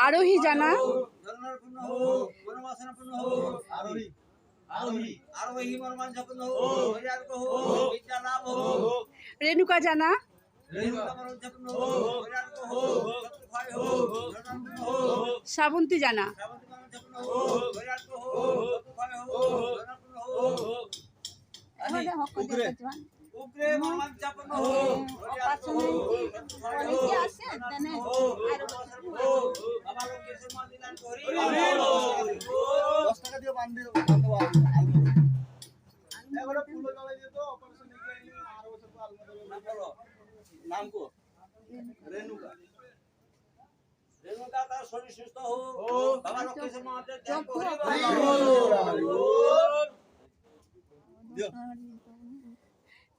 আরোহী জানা। রেণুকা জানা। শ্রাবন্তী জানা। তার শরীর সুস্থ হোক, বাবা লক্ষ্মীশ্বর মহাদেব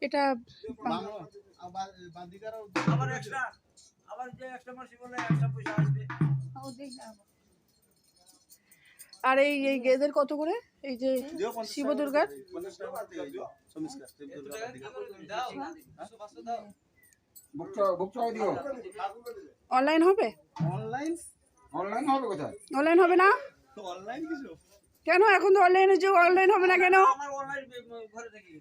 এটা আবার এক্সট্রা, আবার যে এক্সট্রা মাসি বলে এক্সট্রা পয়সা আসবে। আর এই এদের কত করে? এই যে শিব দুর্গার অনলাইন হবে? অনলাইন হবে কোথায়? অনলাইন হবে না কেন? এখন তো অনলাইনের যুগ, অনলাইন হবে না কেন? আমার অনলাইন ঘরে থাকি।